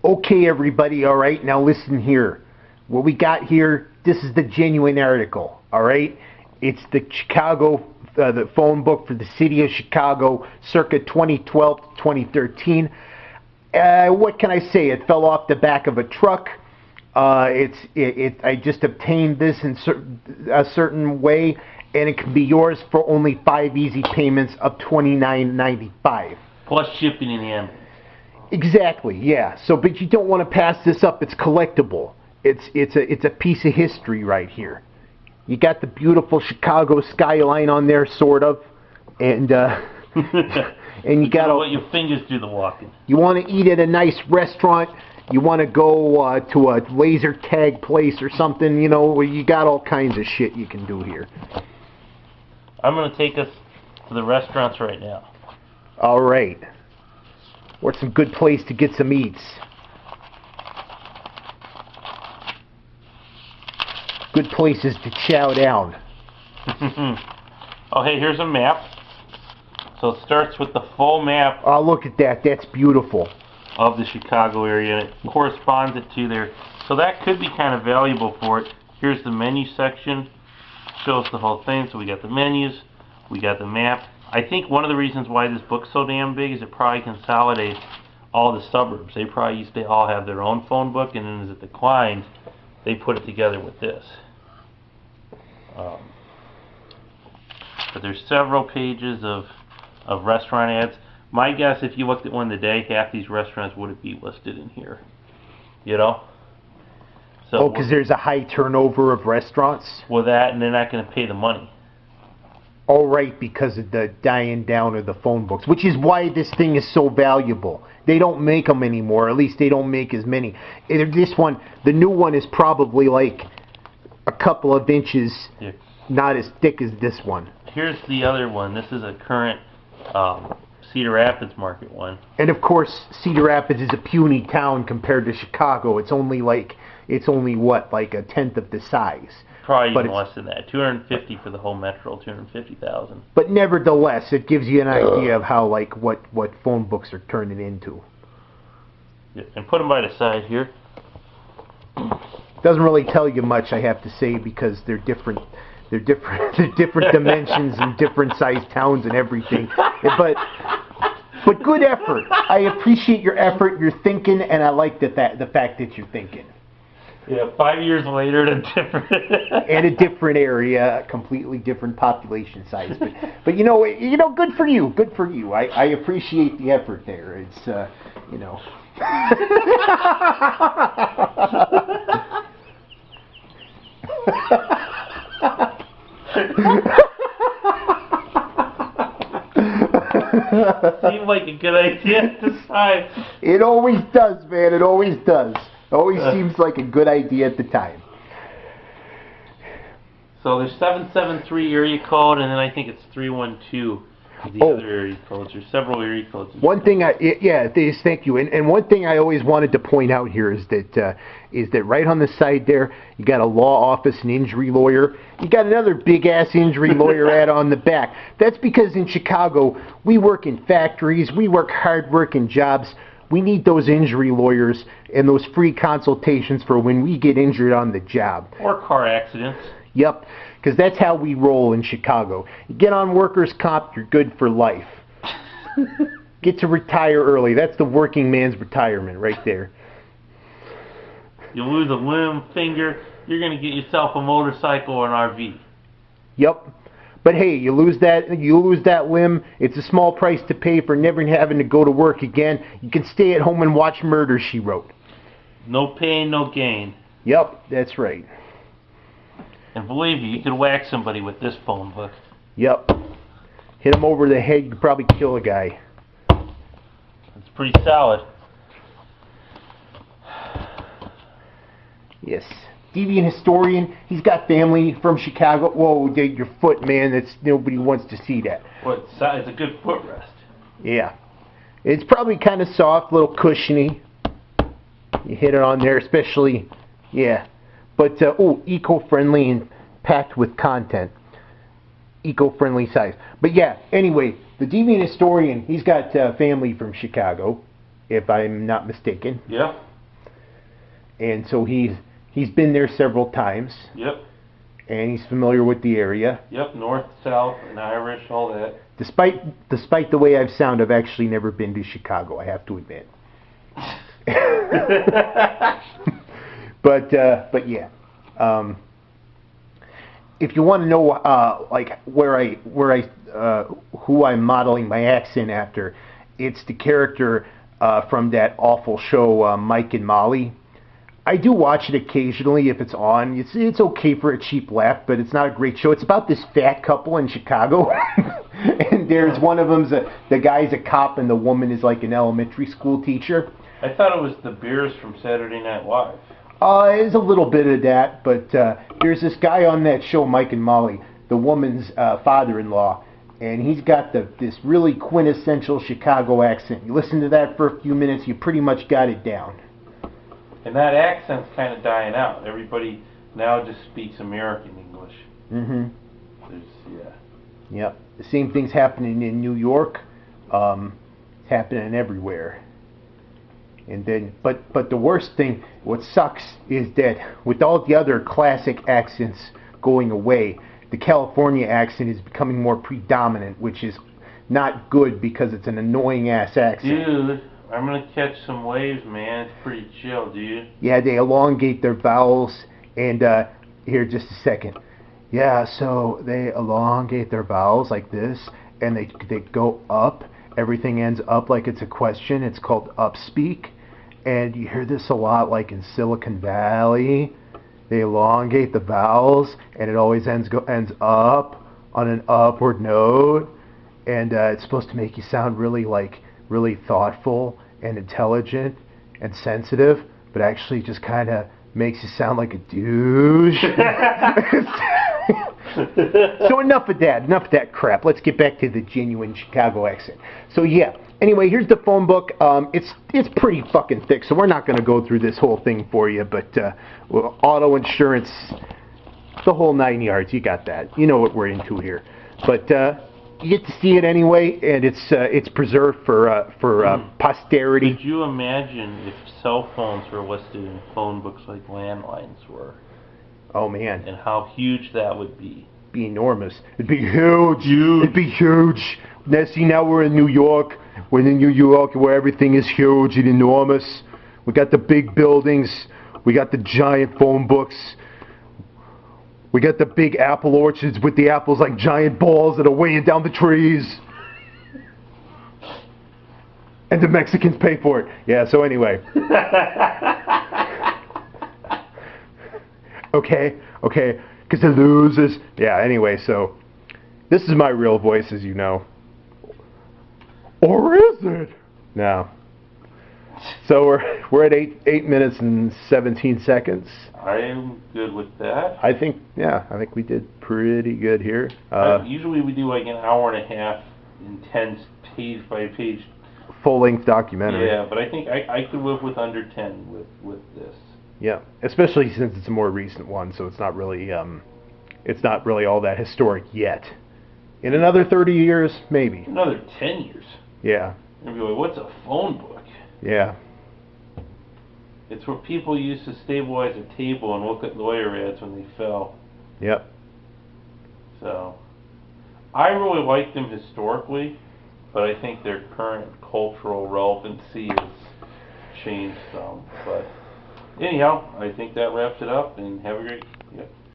Okay, everybody, all right? Now listen here. What we got here, this is the genuine article, all right? It's the Chicago, the phone book for the city of Chicago, circa 2012 to 2013. What can I say? It fell off the back of a truck. I just obtained this in a certain way, and it can be yours for only 5 easy payments of $29.95. Plus shipping in the end. Exactly, yeah. So, but you don't want to pass this up. It's collectible. It's a piece of history right here. You got the beautiful Chicago skyline on there, sort of, and and you got to let your fingers do the walking. You want to eat at a nice restaurant. You want to go to a laser tag place or something. You know, you got all kinds of shit you can do here. I'm going to take us to the restaurants right now. All right. What's some good place to get some eats? Good places to chow down. Oh, hey, here's a map. So it starts with the full map. Oh, look at that. That's beautiful. Of the Chicago area, and it corresponds it to there. So that could be kind of valuable for it. Here's the menu section. Shows the whole thing. So we got the menus. We got the map. I think one of the reasons why this book's so damn big is it probably consolidates all the suburbs. They probably used to all have their own phone book, and then as it declined, they put it together with this. But there's several pages of restaurant ads. My guess, if you looked at one today, half these restaurants wouldn't be listed in here. You know? So because there's a high turnover of restaurants? With that, and they're not going to pay the money. All right, because of the dying down of the phone books, which is why this thing is so valuable. They don't make them anymore. At least they don't make as many. This one, the new one, is probably like a couple of inches, not as thick as this one. Here's the other one. This is a current Cedar Rapids market one. And of course, Cedar Rapids is a puny town compared to Chicago. It's only what, like a tenth of the size. Probably even less than that. 250 for the whole metro, 250,000. But nevertheless, it gives you an idea of how, like, what phone books are turning into. Yeah, and put them by the side here. Doesn't really tell you much, I have to say, because they're different. They're different dimensions and different sized towns and everything. But good effort. I appreciate your effort. You're thinking, and I like the fact that you're thinking. Yeah, 5 years later, in a different and a different area, a completely different population size. But you know, good for you. Good for you. I appreciate the effort there. It's you know. Seemed like a good idea at the time. It always does, man. It always does. Always seems like a good idea at the time. So there's 773 area code, and then I think it's 312 the other area codes. There's several area codes. One thing, thank you. And one thing I always wanted to point out here is that right on the side there, you got a law office and injury lawyer. You got another big-ass injury lawyer ad on the back. That's because in Chicago, we work in factories, we work hard-working jobs. We need those injury lawyers and those free consultations for when we get injured on the job. Or car accidents. Yep, because that's how we roll in Chicago. You get on workers' comp, you're good for life. Get to retire early. That's the working man's retirement right there. You lose a limb, finger, you're going to get yourself a motorcycle or an RV. Yep. But hey, you lose that limb, it's a small price to pay for never having to go to work again. You can stay at home and watch Murder, She Wrote. No pain, no gain. Yep, that's right. And believe me, you could whack somebody with this phone book. Yep. Hit him over the head, you could probably kill a guy. It's pretty solid. Yes. Deviant Historian, he's got family from Chicago. Whoa, your foot, man, nobody wants to see that. Well, it's a good footrest. Yeah. It's probably kind of soft, a little cushiony. You hit it on there, especially, yeah. But, eco-friendly and packed with content. Eco-friendly size. But yeah, anyway, the Deviant Historian, he's got family from Chicago, if I'm not mistaken. Yeah. and so he's been there several times, Yep. and he's familiar with the area. Yep. North, South, and Irish, all that. Despite the way I've sound, I've actually never been to Chicago, I have to admit. But yeah. If you want to know like who I'm modeling my accent after, it's the character from that awful show Mike and Molly. I do watch it occasionally if it's on. It's okay for a cheap laugh, but it's not a great show. It's about this fat couple in Chicago, and there's one of them's the guy's a cop and the woman is like an elementary school teacher. I thought it was the Bears from Saturday Night Live. There's a little bit of that, but there's this guy on that show, Mike and Molly, the woman's father-in-law, and he's got this really quintessential Chicago accent. You listen to that for a few minutes, you pretty much got it down. And that accent's kind of dying out. Everybody now just speaks American English. Mm-hmm. Yeah. Yep. The same thing's happening in New York. It's happening everywhere. And then, but the worst thing, what sucks, is that with all the other classic accents going away, the California accent is becoming more predominant, which is not good because it's an annoying ass accent. Dude, I'm gonna catch some waves, man. It's pretty chill, dude. Yeah, they elongate their vowels, and here, just a second. Yeah, so they elongate their vowels like this, and they go up. Everything ends up like it's a question. It's called upspeak. And you hear this a lot, like in Silicon Valley. They elongate the vowels, and it always ends up on an upward note. And it's supposed to make you sound really thoughtful and intelligent and sensitive, but actually just kind of makes you sound like a douche. So enough of that crap. Let's get back to the genuine Chicago accent. So yeah. Anyway, here's the phone book. It's pretty fucking thick, so we're not going to go through this whole thing for you. But well, auto insurance, the whole 9 yards. You got that. You know what we're into here. But you get to see it anyway, and it's preserved for posterity. Could you imagine if cell phones were listed in phone books like landlines were? Oh man! And how huge that would be. Be enormous. It'd be huge. It'd be huge. Now see, now we're in New York. We're in New York where everything is huge and enormous. We got the big buildings. We got the giant phone books. We got the big apple orchards with the apples like giant balls that are weighing down the trees. And the Mexicans pay for it. Yeah, so anyway. Okay, because the losers. Yeah, anyway, so this is my real voice, as you know. Or is it? No. So we're at 8 minutes and 17 seconds. I'm good with that. I think we did pretty good here. Usually we do like an hour and a half intense page by page full-length documentary. Yeah, but I think I could live with under 10 with this. Yeah, especially since it's a more recent one, so it's not really all that historic yet. In another 30 years, maybe. Another 10 years. Yeah. And be like, what's a phone book? Yeah. It's what people used to stabilize a table and look at lawyer ads when they fell. Yep. So, I really like them historically, but I think their current cultural relevancy has changed some. But anyhow, I think that wraps it up, and have a great